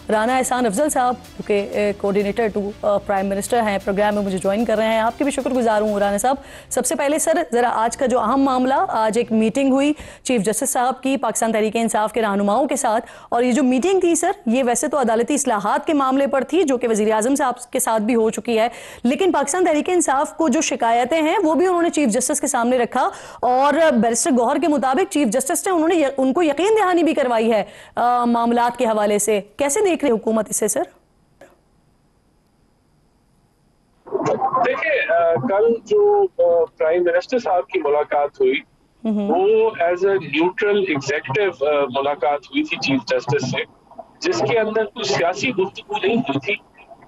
राना एहसान अफजल साहब के कोऑर्डिनेटर टू प्राइम मिनिस्टर हैं, प्रोग्राम में मुझे ज्वाइन कर रहे हैं। आपके भी शुक्रगुजार हूँ राना साहब। सबसे पहले सर ज़रा आज का जो अहम मामला, आज एक मीटिंग हुई चीफ जस्टिस साहब की पाकिस्तान तहरीक इंसाफ के रहनुमाओं के साथ, और ये जो मीटिंग थी सर, ये वैसे तो अदालती इस्लाहात के मामले पर थी जो कि वज़ीर आज़म साहब के साथ भी हो चुकी है, लेकिन पाकिस्तान तहरीक इंसाफ को जो शिकायतें हैं वो भी उन्होंने चीफ जस्टिस के सामने रखा, और बैरिस्टर गौहर के मुताबिक चीफ जस्टिस ने उनको यकीन दहानी भी करवाई है मामलात के हवाले से। कैसे देख रहे हुकूमत इसे सर? देखिए, कल जो प्राइम मिनिस्टर साहब की मुलाकात हुई वो एज ए न्यूट्रल एग्जीक्यूटिव मुलाकात हुई थी चीफ जस्टिस से, जिसके अंदर कुछ सियासी गुफ्तगू नहीं हुई थी,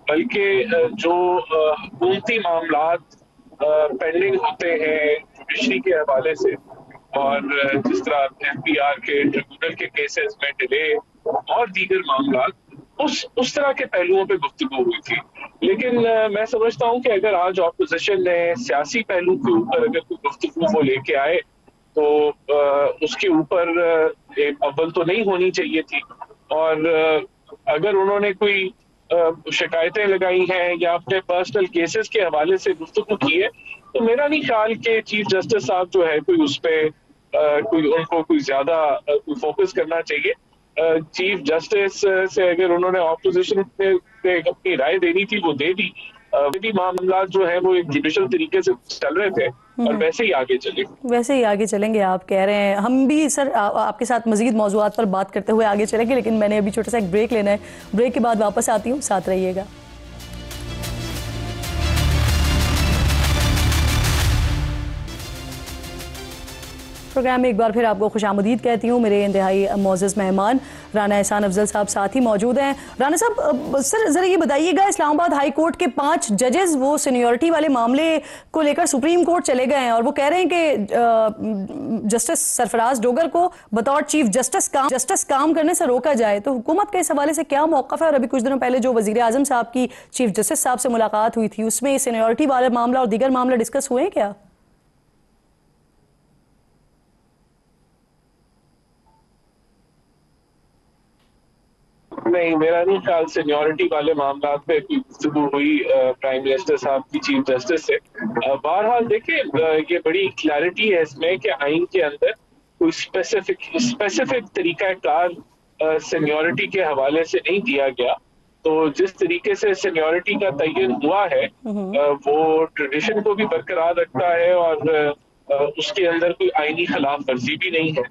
बल्कि जो हुकूमती मामलात पेंडिंग होते हैं जुडिशरी के हवाले से, और जिस तरह एफबीआर के ट्रिब्यूनल के केसेस में डिले और दीगर मामलात, उस तरह के पहलुओं पे गुफ्तगू हुई थी। लेकिन मैं समझता हूँ कि अगर आज ऑपोजिशन ने सियासी पहलू के ऊपर अगर कोई गुफ्तगू वो लेके आए तो उसके ऊपर अव्वल तो नहीं होनी चाहिए थी, और अगर उन्होंने कोई शिकायतें लगाई हैं या अपने पर्सनल केसेस के हवाले से गुफ्तगू की है, तो मेरा नहीं ख्याल कि चीफ जस्टिस साहब जो है कोई उस पर उनको कोई ज्यादा फोकस करना चाहिए। चीफ जस्टिस से अगर उन्होंने ऑपोजिशन पे अपनी राय देनी थी वो दे दी। भी मामला जो है वो एक जुडिशल तरीके से चल रहे थे और वैसे ही आगे चले, वैसे ही आगे चलेंगे आप कह रहे हैं। हम भी सर आपके साथ मजीद मौजूआत पर बात करते हुए आगे चलेंगे, लेकिन मैंने अभी छोटा सा एक ब्रेक लेना है। ब्रेक के बाद वापस आती हूँ, साथ रहिएगा। प्रोग्राम में एक बार फिर आपको खुशामदीद कहती हूँ। मेरे इंतहाई मोअज़्ज़ज़ मेहमान राना एहसान अफजल साहब साथ ही मौजूद हैं। राना साहब, सर ज़रा ये बताइएगा, इस्लामाबाद हाई कोर्ट के 5 जजेस वो सीनियरिटी वाले मामले को लेकर सुप्रीम कोर्ट चले गए हैं और वो कह रहे हैं कि जस्टिस सरफराज डोगर को बतौर चीफ जस्टिस काम करने से रोका जाए। तो हुकूमत का इस हवाले से क्या मौक़िफ़ है? और अभी कुछ दिनों पहले जो वज़ीर आज़म साहब की चीफ जस्टिस साहब से मुलाकात हुई थी, उसमें सीनियरिटी वाला मामला और दीगर मामला डिस्कस हुए हैं क्या? नहीं, मेरा नहीं ख्याल सीनियरिटी वाले मामला पे गुफ्तगू हुई प्राइम मिनिस्टर साहब की चीफ जस्टिस से। बहरहाल देखिए, ये बड़ी क्लैरिटी है इसमें कि आइन के अंदर कोई स्पेसिफिक तरीकाकार सीनियरिटी के हवाले से नहीं दिया गया। तो जिस तरीके से सीनियरिटी का तयन हुआ है वो ट्रेडिशन को भी बरकरार रखता है और उसके अंदर कोई आइनी खिलाफ वर्जी भी नहीं है।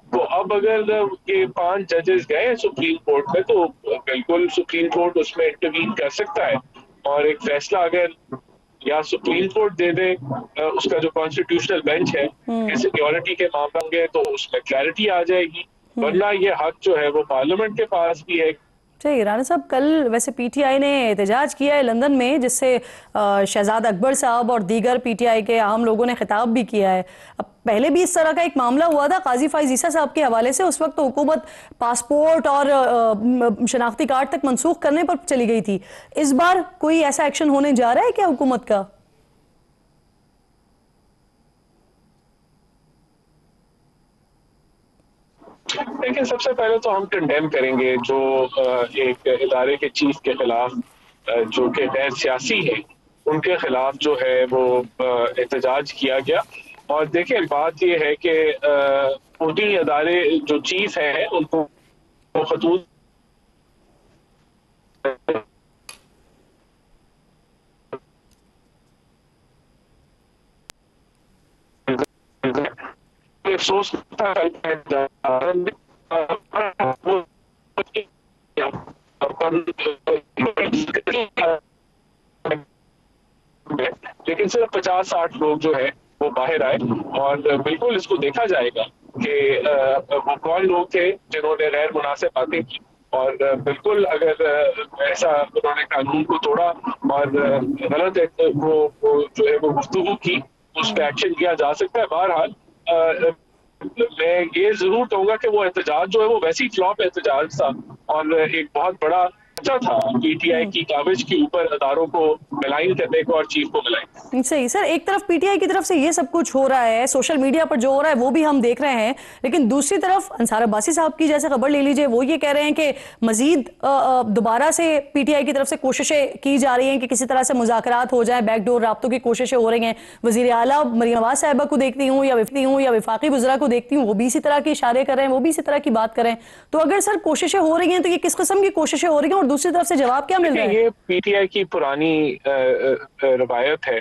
तो अब अगर ये 5 जजेस गए सुप्रीम कोर्ट में तो बिल्कुल सुप्रीम कोर्ट उसमें इंटरवीन कर सकता है, और एक फैसला अगर या सुप्रीम कोर्ट दे दे, उसका जो कॉन्स्टिट्यूशनल बेंच है कि सिक्योरिटी के मामले होंगे तो उसमें क्लैरिटी आ जाएगी, वरना ये हक जो है वो पार्लियामेंट के पास भी है। सही। राना साहब, कल वैसे पीटीआई ने एहतजाज किया है लंदन में, जिससे शहजाद अकबर साहब और दीगर पीटीआई के अहम लोगों ने खिताब भी किया है। अब पहले भी इस तरह का एक मामला हुआ था काजी फाइज ईसा साहब के हवाले से, उस वक्त तो हुकूमत पासपोर्ट और शनाख्ती कार्ड तक मनसूख करने पर चली गई थी। इस बार कोई ऐसा एक्शन होने जा रहा है क्या हुकूमत का? लेकिन सबसे पहले तो हम कंडेम करेंगे जो एक इदारे के चीफ के खिलाफ जो कि गैर सियासी है उनके खिलाफ जो है वो एहतजाज किया गया। और देखिए, बात ये है कि उन्हीं इदारे जो चीफ हैं उनको खतूत अफसोस लेकिन सिर्फ 50-60 लोग जो है वो बाहर आए, और बिल्कुल इसको देखा जाएगा कि वो कौन लोग थे जिन्होंने गैर मुनासिब बातें की, और बिल्कुल अगर ऐसा उन्होंने कानून को तोड़ा और गलत वो जो है वो गुफ्तगू की, उस पर एक्शन किया जा सकता है। बहरहाल मैं ये जरूर कहूंगा कि वो एहतजाज जो है वो वैसी फ्लॉप एहतजाज था और एक बहुत बड़ा अच्छा था पीटीआई की काबिज के ऊपर अदारों को मिलाइन करने को और चीफ को मिलाइन। सही सर, एक तरफ पीटीआई की तरफ से ये सब कुछ हो रहा है, सोशल मीडिया पर जो हो रहा है वो भी हम देख रहे हैं, लेकिन दूसरी तरफ अंसार अब्बासी साहब की जैसे खबर ले लीजिए, वो ये कह रहे हैं कि मजीद दोबारा से पीटीआई की तरफ से कोशिशें की जा रही हैं कि किसी तरह से मुज़ाकरात हो जाए, बैकडोर राब्तों की कोशिशें हो रही हैं। वजीर आला मरियम नवाज साहिबा को देखती हूँ या विफाकी वज़रा को देखती हूँ, वो भी इसी तरह की इशारे कर रहे हैं, वो भी इसी तरह की बात करें। तो अगर सर कोशिशें हो रही हैं तो ये किस किस्म की कोशिशें हो रही हैं और दूसरी तरफ से जवाब क्या मिल रहा है? ये पीटीआई की पुरानी रवायत है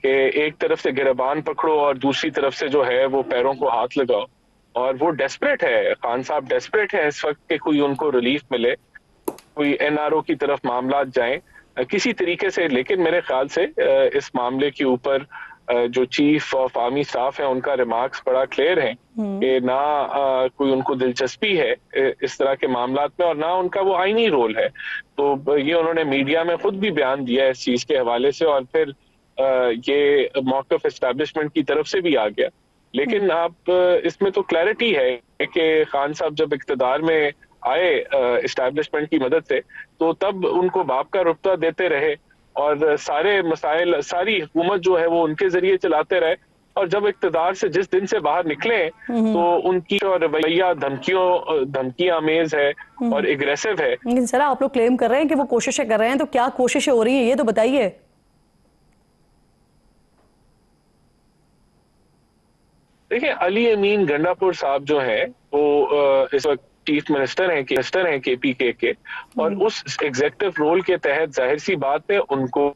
कि एक तरफ से गिरबान पकड़ो और दूसरी तरफ से जो है वो पैरों को हाथ लगाओ, और वो डेस्परेट है, खान साहब डेस्परेट है इस वक्त कि कोई उनको रिलीफ मिले, कोई एनआरओ की तरफ मामला जाए किसी तरीके से। लेकिन मेरे ख्याल से इस मामले के ऊपर जो चीफ ऑफ आर्मी स्टाफ है उनका रिमार्क्स बड़ा क्लियर है कि ना कोई उनको दिलचस्पी है इस तरह के मामलात में और ना उनका वो आईनी रोल है। तो ये उन्होंने मीडिया में खुद भी बयान दिया है इस चीज के हवाले से, और फिर ये मौक़िफ़ एस्टैब्लिशमेंट की तरफ से भी आ गया। लेकिन आप इसमें तो क्लैरिटी है कि खान साहब जब इक़्तिदार में आए एस्टैब्लिशमेंट की मदद से, तो तब उनको बाप का रुतबा देते रहे और सारे मसाइल, सारी हुकूमत जो है वो उनके जरिए चलाते रहे। और जब इक़्तिदार से जिस दिन से बाहर निकले तो उनकी रवैया धमकी आमेज है और एग्रेसिव है। लेकिन सर आप लोग क्लेम कर रहे हैं कि वो कोशिशें कर रहे हैं, तो क्या कोशिशें हो रही हैं ये तो बताइए। देखिए, अली अमीन गंडापुर साहब जो हैं वो इस वक्त चीफ मिनिस्टर हैं केपीके के, और उस एग्जेक्टिव रोल के तहत जाहिर सी बात है उनको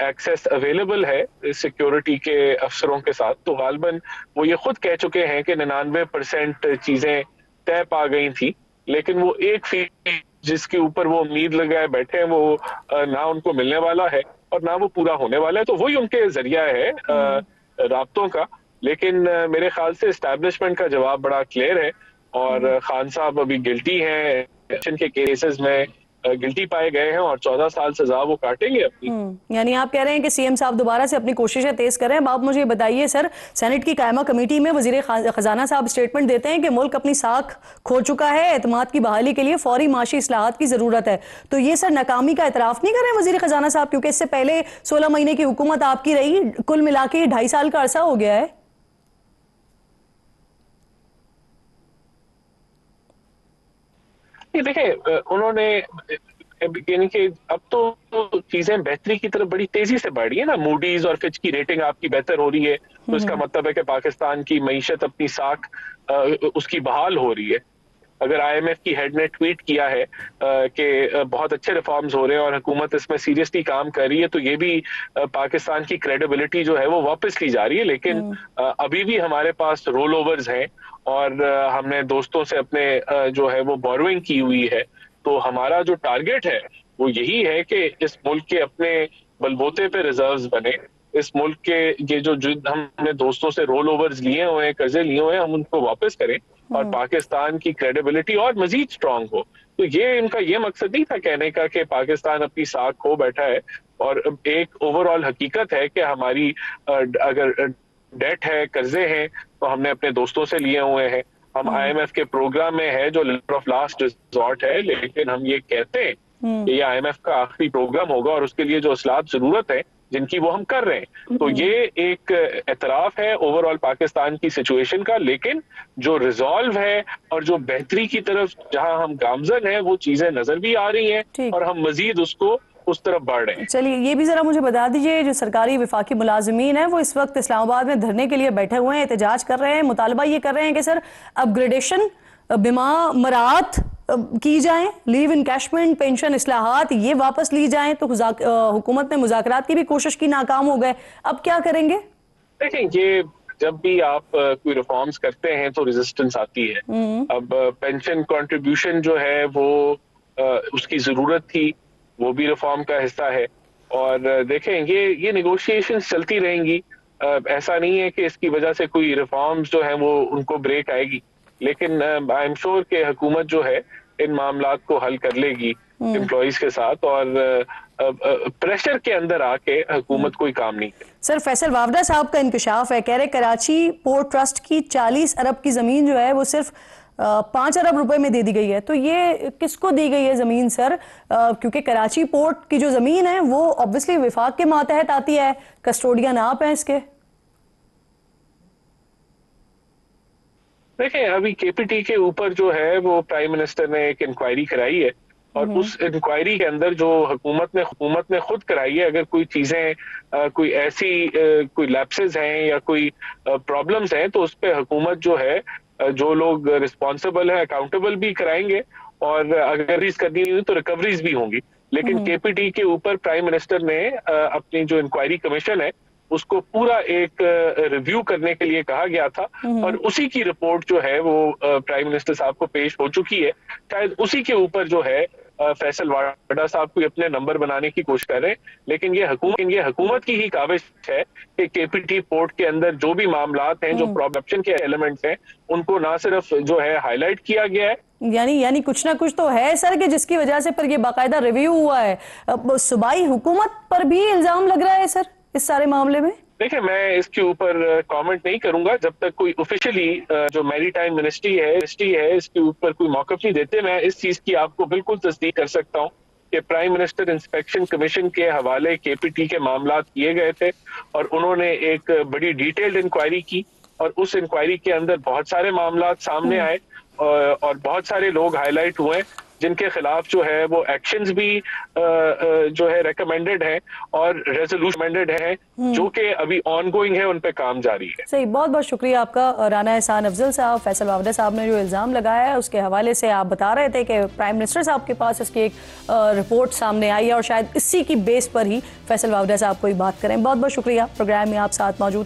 एक्सेस अवेलेबल है सिक्योरिटी के अफसरों के साथ। तो गालबन वो ये खुद कह चुके हैं कि 99% चीजें तय पा गई थी, लेकिन वो एक फीसद जिसके ऊपर वो उम्मीद लगाए बैठे हैं वो ना उनको मिलने वाला है और ना वो पूरा होने वाला है। तो वही उनके जरिया है राब्तों का। लेकिन मेरे ख्याल से एस्टैब्लिशमेंट का जवाब बड़ा क्लियर है और खान साहब अभी गिल्टी हैं, के केसेस में गिल्टी पाए गए हैं और 14 साल सजा वो काटेंगे अपनी। यानी आप कह रहे हैं कि सीएम साहब दोबारा से अपनी कोशिशें तेज करें। अब आप मुझे ये बताइए सर, सेनेट की कायमा कमेटी में वजीर खजाना साहब स्टेटमेंट देते हैं कि मुल्क अपनी साख खो चुका है, एतमाद की बहाली के लिए फौरी माशी इस्लाहात की जरूरत है। तो ये सर नाकामी का एतराफ नहीं कर रहे वजीर खजाना साहब? क्योंकि इससे पहले 16 महीने की हुकूमत आपकी रही, कुल मिला के 2.5 साल का अरसा हो गया है। देखिए, उन्होंने यानी कि अब तो चीजें बेहतरी की तरफ बड़ी तेजी से बढ़ रही है ना। मूडीज और फिच की रेटिंग आपकी बेहतर हो रही है, तो इसका मतलब है कि पाकिस्तान की मईशत अपनी साख उसकी बहाल हो रही है। अगर आईएमएफ की हेड ने ट्वीट किया है कि बहुत अच्छे रिफॉर्म्स हो रहे हैं और हुकूमत इसमें सीरियसली काम कर रही है, तो ये भी पाकिस्तान की क्रेडिबिलिटी जो है वो वापस ली जा रही है। लेकिन अभी भी हमारे पास रोल ओवर्स हैं और हमने दोस्तों से अपने जो है वो बोरोइंग की हुई है। तो हमारा जो टारगेट है वो यही है कि इस मुल्क के अपने बलबूते पे रिजर्व्स बने, इस मुल्क के ये जो हमने दोस्तों से रोल ओवर्स लिए हुए हैं, कर्जे लिए हुए हैं, हम उनको वापस करें और पाकिस्तान की क्रेडिबिलिटी और मजीद स्ट्रांग हो। तो ये इनका ये मकसद नहीं था कहने का कि पाकिस्तान अपनी साख खो बैठा है। और एक ओवरऑल हकीकत है कि हमारी अगर डेट है, कर्जे हैं, तो हमने अपने दोस्तों से लिए हुए हैं। हम आईएमएफ के प्रोग्राम में है जो लेटर ऑफ लास्ट रिजॉर्ट है, लेकिन हम ये कहते हैं कि ये आईएमएफ का आखिरी प्रोग्राम होगा और उसके लिए जो असलात जरूरत है जिनकी वो हम कर रहे हैं। तो ये एक एतराफ है ओवरऑल पाकिस्तान की सिचुएशन का, लेकिन जो रिजॉल्व है और जो बेहतरी की तरफ जहां हम गामजन है वो चीजें नजर भी आ रही हैं और हम मजीद उसको उस तरफ बढ़ रहे हैं। चलिए ये भी जरा मुझे बता दीजिए, जो सरकारी विफाकी मुलाजिमीन है वो इस वक्त इस्लामाबाद में धरने के लिए बैठे हुए हैं, एहतजाज कर रहे हैं, मुतालबा ये कर रहे हैं कि सर अपग्रेडेशन, बीमा मराहत की जाए, लीव इनकैशमेंट, पेंशन इस्लाहात ये वापस ली जाएं। तो हुकूमत ने मुज़ाकरात की भी कोशिश की, नाकाम हो गए। अब क्या करेंगे? देखें, ये जब भी आप कोई रिफॉर्म्स करते हैं तो रेजिस्टेंस आती है। अब पेंशन कंट्रीब्यूशन जो है वो उसकी जरूरत थी, वो भी रिफॉर्म का हिस्सा है। और देखें, ये नेगोशिएशंस चलती रहेंगी। ऐसा नहीं है कि इसकी वजह से कोई रिफॉर्म्स जो है वो उनको ब्रेक आएगी, लेकिन आई एम श्योर कि हुकूमत जो है इन मामलात को हल कर लेगी एम्प्लॉइज के साथ, और प्रेशर के अंदर आके हुकूमत कोई काम नहीं करे। सर फैसल वावडा साहब का इंकशाफ है, कह रहे कराची पोर्ट ट्रस्ट की 40 अरब की जमीन जो है वो सिर्फ 5 अरब रुपए में दे दी गई है। तो ये किसको दी गई है जमीन सर? क्योंकि कराची पोर्ट की जो जमीन है वो ऑब्वियसली विफाक के मातहत आती है, कस्टोडियन आप हैं इसके। देखें, अभी केपीटी के ऊपर जो है वो प्राइम मिनिस्टर ने एक इंक्वायरी कराई है और उस इंक्वायरी के अंदर जो हुकूमत ने खुद कराई है, अगर कोई चीजें कोई ऐसी कोई लैप्सेस हैं या कोई प्रॉब्लम्स हैं, तो उस पर हुकूमत जो है जो लोग रिस्पॉन्सिबल है अकाउंटेबल भी कराएंगे और अगर रिकवरीज करनी हुई तो रिकवरीज भी होंगी। लेकिन केपीटी के ऊपर प्राइम मिनिस्टर ने अपनी जो इंक्वायरी कमीशन है उसको पूरा एक रिव्यू करने के लिए कहा गया था और उसी की रिपोर्ट जो है वो प्राइम मिनिस्टर साहब को पेश हो चुकी है। शायद उसी के ऊपर जो है फैसल वाडा साहब कोई अपने नंबर बनाने की कोशिश कर रहे हैं, लेकिन ये हुकूमत की ही काविश है कि केपीटी पोर्ट के अंदर जो भी मामलात हैं, जो प्रॉब्लम के एलिमेंट्स हैं, उनको ना सिर्फ जो है हाईलाइट किया गया है, यानी कुछ ना कुछ तो है सर कि जिसकी वजह से पर ये बाकायदा रिव्यू हुआ है। सूबाई हुकूमत पर भी इल्जाम लग रहा है सर इस सारे मामले में। देखिए, मैं इसके ऊपर कमेंट नहीं करूंगा जब तक कोई ऑफिशियली जो मैरीटाइम मिनिस्ट्री है इसके ऊपर कोई मौक़िफ़ नहीं देते। मैं इस चीज की आपको बिल्कुल तस्दीक कर सकता हूं कि प्राइम मिनिस्टर इंस्पेक्शन कमीशन के हवाले केपीटी के मामलात किए गए थे और उन्होंने एक बड़ी डिटेल्ड इंक्वायरी की और उस इंक्वायरी के अंदर बहुत सारे मामलात सामने आए और बहुत सारे लोग हाईलाइट हुए जिनके खिलाफ जो है वो एक्शंस भी जो है रेकमेंडेड है और रेजोल्यूशन है जो कि अभी ऑनगोइंग है, उन पे काम जारी है। सही, बहुत बहुत शुक्रिया आपका राना एहसान अफजल साहब। फैसल वावड़ा साहब ने जो इल्ज़ाम लगाया है उसके हवाले से आप बता रहे थे कि प्राइम मिनिस्टर साहब के पास इसकी एक रिपोर्ट सामने आई है और शायद इसी की बेस पर ही फैसल वावड़ा साहब कोई बात करें। बहुत बहुत शुक्रिया, प्रोग्राम में आप साथ मौजूद